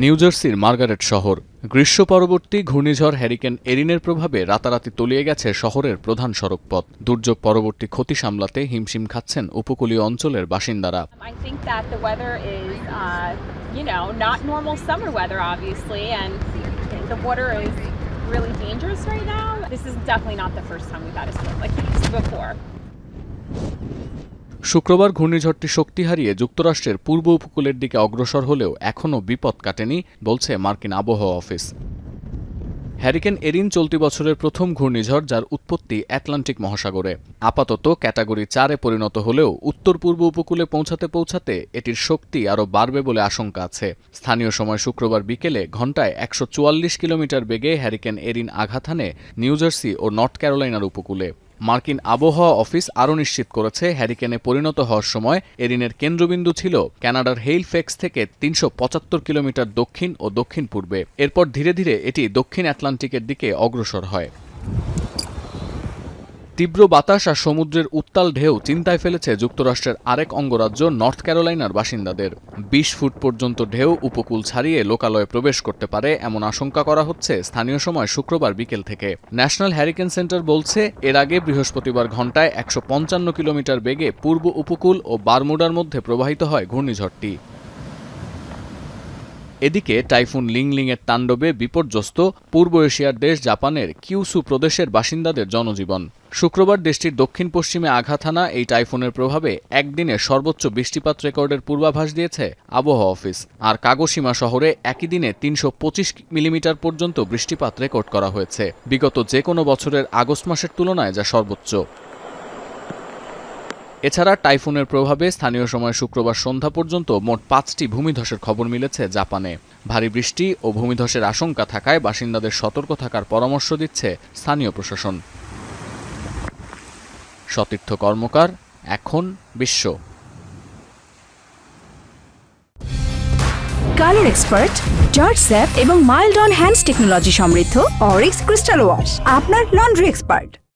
New জার্সির Margaret শহর। গ্রীষ্ম পরবর্তী ঘূর্ণিঝড় হ্যারিকেন এরিনের প্রভাবে রাতারাতি তলিয়ে গেছে শহরের প্রধান সড়কপথ। দুর্যোগ পরবর্তী ক্ষতি সামলাতে হিমশিম খাচ্ছেন উপকূলীয় অঞ্চলের বাসিন্দারা। শুক্রবার ঘূর্ণিঝড়টি শক্তি হারিয়ে যুক্তরাষ্ট্রের পূর্ব উপকূলের দিকে অগ্রসর হলেও এখনও বিপদ কাটেনি বলছে মার্কিন আবহাওয়া অফিস। হ্যারিকেন এরিন চলতি বছরের প্রথম ঘূর্ণিঝড়, যার উৎপত্তি আটলান্টিক মহাসাগরে। আপাতত ক্যাটাগরি 4-এ পরিণত হলেও উত্তর পূর্ব উপকূলে পৌঁছাতে এটির শক্তি আরও বাড়বে বলে আশঙ্কা আছে। স্থানীয় সময় শুক্রবার বিকেলে ঘণ্টায় 144 কিলোমিটার বেগে হ্যারিকেন এরিন আঘাত হানে নিউ জার্সি ও নর্থ ক্যারোলাইনার উপকূলে। মার্কিন আবহাওয়া অফিস আরও নিশ্চিত করেছে, হ্যারিকেনে পরিণত হওয়ার সময় এরিনের কেন্দ্রবিন্দু ছিল কানাডার হেইলফেক্স থেকে 375 কিলোমিটার দক্ষিণ ও দক্ষিণ পূর্বে। এরপর ধীরে ধীরে এটি দক্ষিণ আটলান্টিকের দিকে অগ্রসর হয়। তীব্র বাতাস আর সমুদ্রের উত্তাল ঢেউ চিন্তায় ফেলেছে যুক্তরাষ্ট্রের আরেক অঙ্গরাজ্য নর্থ ক্যারোলাইনার বাসিন্দাদের। 20 ফুট পর্যন্ত ঢেউ উপকূল ছাড়িয়ে লোকালয়ে প্রবেশ করতে পারে এমন আশঙ্কা করা হচ্ছে স্থানীয় সময় শুক্রবার বিকেল থেকে। ন্যাশনাল হ্যারিকেন সেন্টার বলছে, এর আগে বৃহস্পতিবার ঘণ্টায় 155 কিলোমিটার বেগে পূর্ব উপকূল ও বারমুডার মধ্যে প্রবাহিত হয় ঘূর্ণিঝড়টি। এদিকে টাইফুন লিংলিংয়ের তাণ্ডবে বিপর্যস্ত পূর্ব এশিয়ার দেশ জাপানের কিউসু প্রদেশের বাসিন্দাদের জনজীবন। শুক্রবার দেশটির দক্ষিণ পশ্চিমে আঘাত হানা এই টাইফুনের প্রভাবে একদিনে সর্বোচ্চ বৃষ্টিপাত রেকর্ডের পূর্বাভাস দিয়েছে আবহাওয়া অফিস। আর কাগোশিমা শহরে একই দিনে 325 মিলিমিটার পর্যন্ত বৃষ্টিপাত রেকর্ড করা হয়েছে, বিগত যে কোনো বছরের আগস্ট মাসের তুলনায় যা সর্বোচ্চ। এছাড়া টাইফুনের প্রভাবে স্থানীয় সময় শুক্রবার সন্ধ্যা পর্যন্ত মোট 5টি ভূমিধসের খবর মিলেছে জাপানে। ভারী বৃষ্টি ও ভূমিধসের আশঙ্কা থাকায় বাসিন্দাদের সতর্ক থাকার পরামর্শ দিচ্ছে স্থানীয় প্রশাসন। সতীর্থ কর্মকার, এখন বিশ্ব। কালার এক্সপার্ট, জর্জ স্যাপ এবং মাইল্ড অন হ্যান্ডস টেকনোলজি সমৃদ্ধ অরিক্স ক্রিস্টাল ওয়াশ আপনার লন্ড্রি এক্সপার্ট।